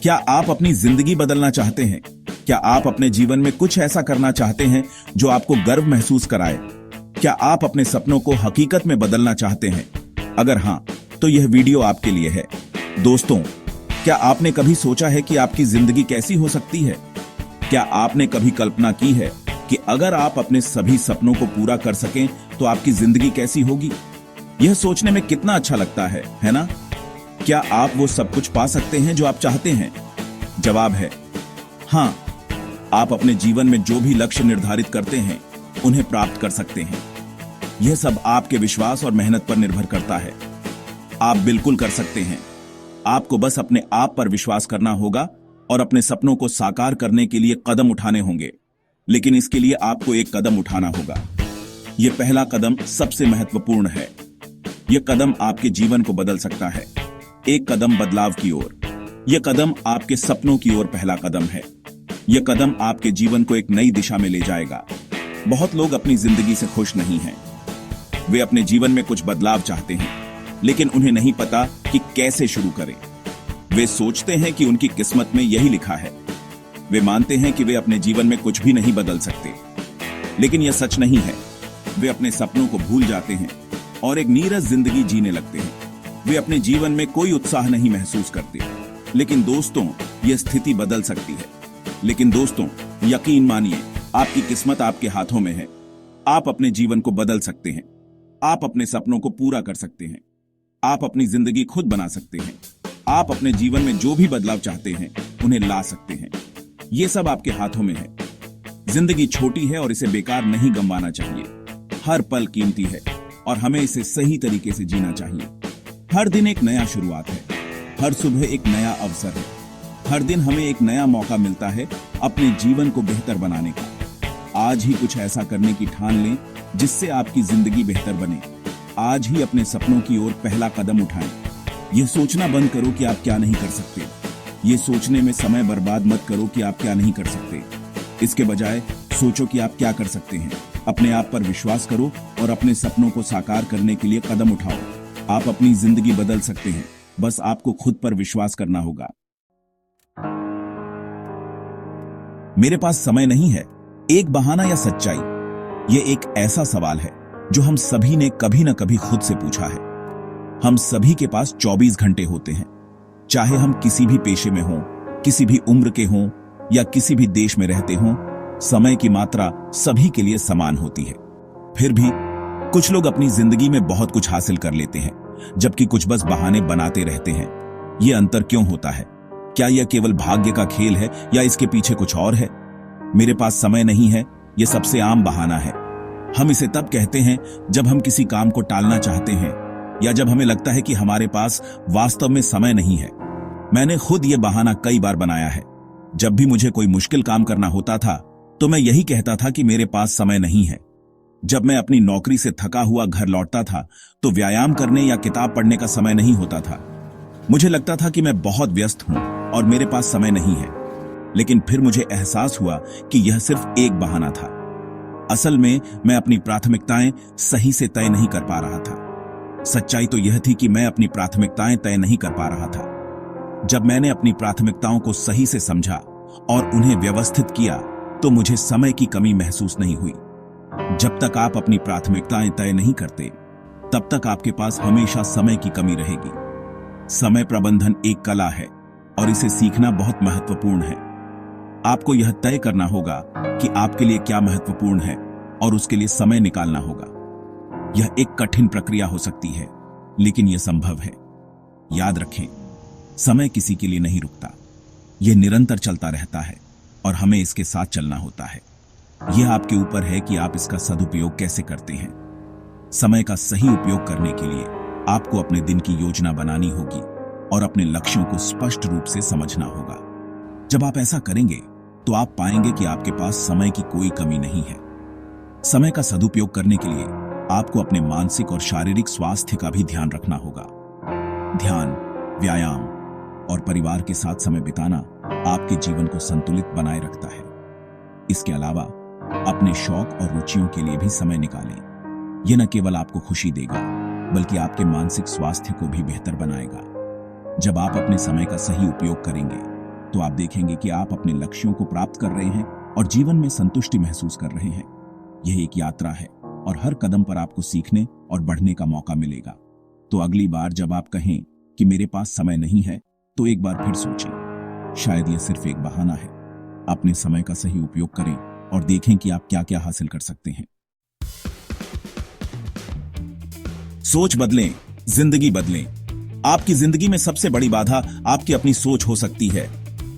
क्या आप अपनी जिंदगी बदलना चाहते हैं? क्या आप अपने जीवन में कुछ ऐसा करना चाहते हैं जो आपको गर्व महसूस कराए? क्या आप अपने सपनों को हकीकत में बदलना चाहते हैं? अगर हां, तो यह वीडियो आपके लिए है। दोस्तों, क्या आपने कभी सोचा है कि आपकी जिंदगी कैसी हो सकती है? क्या आपने कभी कल्पना की है कि अगर आप अपने सभी सपनों को पूरा कर सकें तो आपकी जिंदगी कैसी होगी? यह सोचने में कितना अच्छा लगता है ना? क्या आप वो सब कुछ पा सकते हैं जो आप चाहते हैं? जवाब है हां। आप अपने जीवन में जो भी लक्ष्य निर्धारित करते हैं उन्हें प्राप्त कर सकते हैं। यह सब आपके विश्वास और मेहनत पर निर्भर करता है। आप बिल्कुल कर सकते हैं। आपको बस अपने आप पर विश्वास करना होगा और अपने सपनों को साकार करने के लिए कदम उठाने होंगे। लेकिन इसके लिए आपको एक कदम उठाना होगा। यह पहला कदम सबसे महत्वपूर्ण है। यह कदम आपके जीवन को बदल सकता है। एक कदम बदलाव की ओर। यह कदम आपके सपनों की ओर पहला कदम है। यह कदम आपके जीवन को एक नई दिशा में ले जाएगा। बहुत लोग अपनी जिंदगी से खुश नहीं हैं। वे अपने जीवन में कुछ बदलाव चाहते हैं, लेकिन उन्हें नहीं पता कि कैसे शुरू करें। वे सोचते हैं कि उनकी किस्मत में यही लिखा है। वे मानते हैं कि वे अपने जीवन में कुछ भी नहीं बदल सकते, लेकिन यह सच नहीं है। वे अपने सपनों को भूल जाते हैं और एक नीरस जिंदगी जीने लगते हैं। वे अपने जीवन में कोई उत्साह नहीं महसूस करते। लेकिन दोस्तों, यह स्थिति बदल सकती है। लेकिन दोस्तों, यकीन मानिए, आपकी किस्मत आपके हाथों में है। आप अपने जीवन को बदल सकते हैं। आप अपने सपनों को पूरा कर सकते हैं। आप अपनी जिंदगी खुद बना सकते हैं। आप अपने जीवन में जो भी बदलाव चाहते हैं उन्हें ला सकते हैं। यह सब आपके हाथों में है। जिंदगी छोटी है और इसे बेकार नहीं गंवाना चाहिए। हर पल कीमती है और हमें इसे सही तरीके से जीना चाहिए। हर दिन एक नया शुरुआत है। हर सुबह एक नया अवसर है। हर दिन हमें एक नया मौका मिलता है अपने जीवन को बेहतर बनाने का। आज ही कुछ ऐसा करने की ठान लें जिससे आपकी जिंदगी बेहतर बने। आज ही अपने सपनों की ओर पहला कदम उठाएं। यह सोचना बंद करो कि आप क्या नहीं कर सकते। यह सोचने में समय बर्बाद मत करो कि आप क्या नहीं कर सकते। इसके बजाय सोचो कि आप क्या कर सकते हैं। अपने आप पर विश्वास करो और अपने सपनों को साकार करने के लिए कदम उठाओ। आप अपनी जिंदगी बदल सकते हैं। बस आपको खुद पर विश्वास करना होगा। मेरे पास समय नहीं है, एक बहाना या सच्चाई? यह एक ऐसा सवाल है जो हम सभी ने कभी न कभी खुद से पूछा है। हम सभी के पास 24 घंटे होते हैं। चाहे हम किसी भी पेशे में हों, किसी भी उम्र के हों या किसी भी देश में रहते हों, समय की मात्रा सभी के लिए समान होती है। फिर भी कुछ लोग अपनी जिंदगी में बहुत कुछ हासिल कर लेते हैं, जबकि कुछ बस बहाने बनाते रहते हैं। यह अंतर क्यों होता है? क्या यह केवल भाग्य का खेल है या इसके पीछे कुछ और है? मेरे पास समय नहीं है, यह सबसे आम बहाना है। हम इसे तब कहते हैं जब हम किसी काम को टालना चाहते हैं या जब हमें लगता है कि हमारे पास वास्तव में समय नहीं है। मैंने खुद यह बहाना कई बार बनाया है। जब भी मुझे कोई मुश्किल काम करना होता था तो मैं यही कहता था कि मेरे पास समय नहीं है। जब मैं अपनी नौकरी से थका हुआ घर लौटता था तो व्यायाम करने या किताब पढ़ने का समय नहीं होता था। मुझे लगता था कि मैं बहुत व्यस्त हूं और मेरे पास समय नहीं है। लेकिन फिर मुझे एहसास हुआ कि यह सिर्फ एक बहाना था। असल में मैं अपनी प्राथमिकताएं सही से तय नहीं कर पा रहा था। सच्चाई तो यह थी कि मैं अपनी प्राथमिकताएं तय नहीं कर पा रहा था। जब मैंने अपनी प्राथमिकताओं को सही से समझा और उन्हें व्यवस्थित किया तो मुझे समय की कमी महसूस नहीं हुई। जब तक आप अपनी प्राथमिकताएं तय नहीं करते, तब तक आपके पास हमेशा समय की कमी रहेगी। समय प्रबंधन एक कला है और इसे सीखना बहुत महत्वपूर्ण है। आपको यह तय करना होगा कि आपके लिए क्या महत्वपूर्ण है और उसके लिए समय निकालना होगा। यह एक कठिन प्रक्रिया हो सकती है, लेकिन यह संभव है। याद रखें, समय किसी के लिए नहीं रुकता। यह निरंतर चलता रहता है और हमें इसके साथ चलना होता है। यह आपके ऊपर है कि आप इसका सदुपयोग कैसे करते हैं। समय का सही उपयोग करने के लिए आपको अपने दिन की योजना बनानी होगी और अपने लक्ष्यों को स्पष्ट रूप से समझना होगा। जब आप ऐसा करेंगे तो आप पाएंगे कि आपके पास समय की कोई कमी नहीं है। समय का सदुपयोग करने के लिए आपको अपने मानसिक और शारीरिक स्वास्थ्य का भी ध्यान रखना होगा। ध्यान, व्यायाम और परिवार के साथ समय बिताना आपके जीवन को संतुलित बनाए रखता है। इसके अलावा अपने शौक और रुचियों के लिए भी समय निकालें। यह न केवल आपको खुशी देगा, बल्कि आपके मानसिक स्वास्थ्य को भी बेहतर बनाएगा। जब आप अपने समय का सही उपयोग करेंगे, तो आप देखेंगे कि आप अपने लक्ष्यों को प्राप्त कर रहे हैं और जीवन में संतुष्टि महसूस कर रहे हैं। यह एक यात्रा है और हर कदम पर आपको सीखने और बढ़ने का मौका मिलेगा। तो अगली बार जब आप कहें कि मेरे पास समय नहीं है, तो एक बार फिर सोचें, शायद यह सिर्फ एक बहाना है। अपने समय का सही उपयोग करें और देखें कि आप क्या क्या हासिल कर सकते हैं। सोच बदलें, जिंदगी बदलें। आपकी जिंदगी में सबसे बड़ी बाधा आपकी अपनी सोच हो सकती है।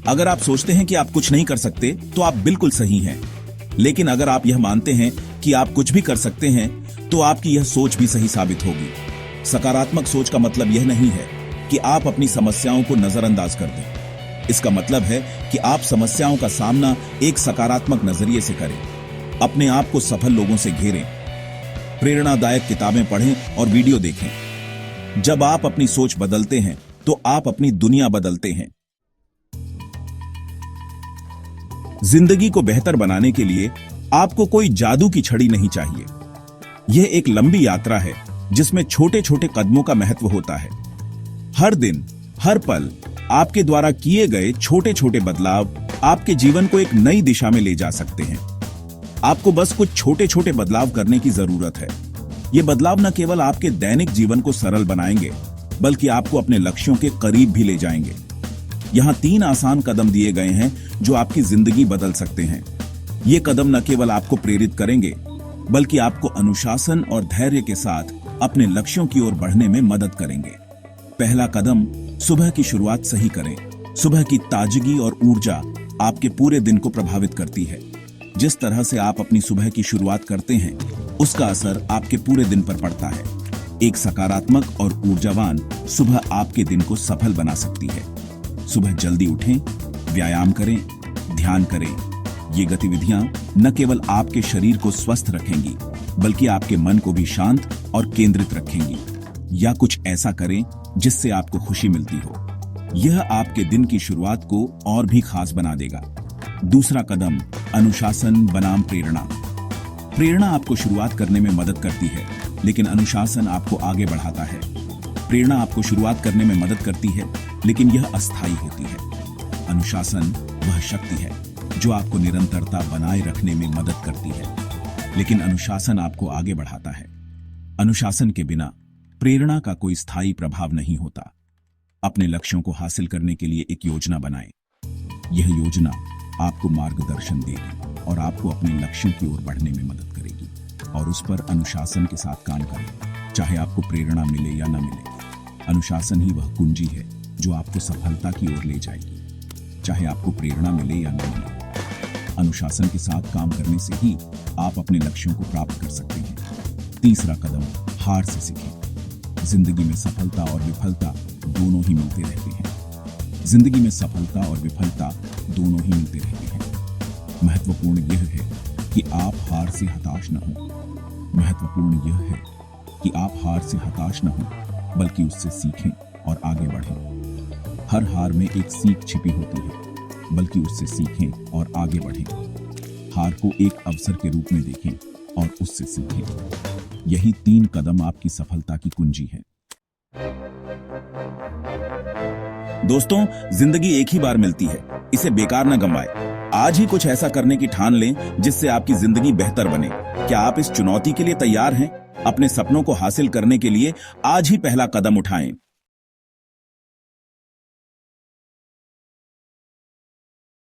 अगर आप सोचते हैं कि आप कुछ नहीं कर सकते, तो आप बिल्कुल सही हैं। लेकिन अगर आप यह मानते हैं कि आप कुछ भी कर सकते हैं, तो आपकी यह सोच भी सही साबित होगी। सकारात्मक सोच का मतलब यह नहीं है कि आप अपनी समस्याओं को नजरअंदाज कर दें। इसका मतलब है कि आप समस्याओं का सामना एक सकारात्मक नजरिए से करें। अपने आप को सफल लोगों से घेरें, प्रेरणादायक किताबें पढ़ें और वीडियो देखें। जब आप अपनी सोच बदलते हैं, तो आप अपनी दुनिया बदलते हैं। जिंदगी को बेहतर बनाने के लिए आपको कोई जादू की छड़ी नहीं चाहिए। यह एक लंबी यात्रा है जिसमें छोटे छोटे कदमों का महत्व होता है। हर दिन, हर पल आपके द्वारा किए गए छोटे छोटे बदलाव आपके जीवन को एक नई दिशा में ले जा सकते हैं। आपको बस कुछ छोटे छोटे बदलाव करने की जरूरत है। ये बदलाव न केवल आपके दैनिक जीवन को सरल बनाएंगे, बल्कि आपको अपने लक्ष्यों के करीब भी ले जाएंगे। यहां 3 आसान कदम दिए गए हैं जो आपकी जिंदगी बदल सकते हैं। ये कदम न केवल आपको प्रेरित करेंगे, बल्कि आपको अनुशासन और धैर्य के साथ अपने लक्ष्यों की ओर बढ़ने में मदद करेंगे। पहला कदम, सुबह की शुरुआत सही करें। सुबह की ताजगी और ऊर्जा आपके पूरे दिन को प्रभावित करती है। जिस तरह से आप अपनी सुबह की शुरुआत करते हैं, उसका असर आपके पूरे दिन पर पड़ता है। एक सकारात्मक और ऊर्जावान सुबह आपके दिन को सफल बना सकती है। सुबह जल्दी उठें, व्यायाम करें, ध्यान करें। ये गतिविधियां न केवल आपके शरीर को स्वस्थ रखेंगी, बल्कि आपके मन को भी शांत और केंद्रित रखेंगी। या कुछ ऐसा करें जिससे आपको खुशी मिलती हो। यह आपके दिन की शुरुआत को और भी खास बना देगा। दूसरा कदम, अनुशासन बनाम प्रेरणा। प्रेरणा आपको शुरुआत करने में मदद करती है, लेकिन अनुशासन आपको आगे बढ़ाता है। प्रेरणा आपको शुरुआत करने में मदद करती है, लेकिन यह अस्थायी होती है। अनुशासन वह शक्ति है जो आपको निरंतरता बनाए रखने में मदद करती है, लेकिन अनुशासन आपको आगे बढ़ाता है। अनुशासन के बिना प्रेरणा का कोई स्थायी प्रभाव नहीं होता। अपने लक्ष्यों को हासिल करने के लिए एक योजना बनाएं। यह योजना आपको मार्गदर्शन देगी और आपको अपने लक्ष्यों की ओर बढ़ने में मदद करेगी। और उस पर अनुशासन के साथ काम करें, चाहे आपको प्रेरणा मिले या न मिले। अनुशासन ही वह कुंजी है जो आपको सफलता की ओर ले जाएगी, चाहे आपको प्रेरणा मिले या न मिले। अनुशासन के साथ काम करने से ही आप अपने लक्ष्यों को प्राप्त कर सकते हैं। तीसरा कदम, हार से सीखें। जिंदगी में सफलता और विफलता दोनों ही मिलते रहते हैं। जिंदगी में सफलता और विफलता दोनों ही मिलते रहते हैं। महत्वपूर्ण यह है कि आप हार से हताश न हों। महत्वपूर्ण यह है कि आप हार से हताश न हों, बल्कि उससे सीखें और आगे बढ़ें। हर हार में एक सीख छिपी होती है, बल्कि उससे सीखें और आगे बढ़ें। हार को एक अवसर के रूप में देखें और उससे सीखें। यही 3 कदम आपकी सफलता की कुंजी है। दोस्तों, जिंदगी एक ही बार मिलती है, इसे बेकार न गंवाएं। आज ही कुछ ऐसा करने की ठान लें जिससे आपकी जिंदगी बेहतर बने। क्या आप इस चुनौती के लिए तैयार हैं? अपने सपनों को हासिल करने के लिए आज ही पहला कदम उठाएं।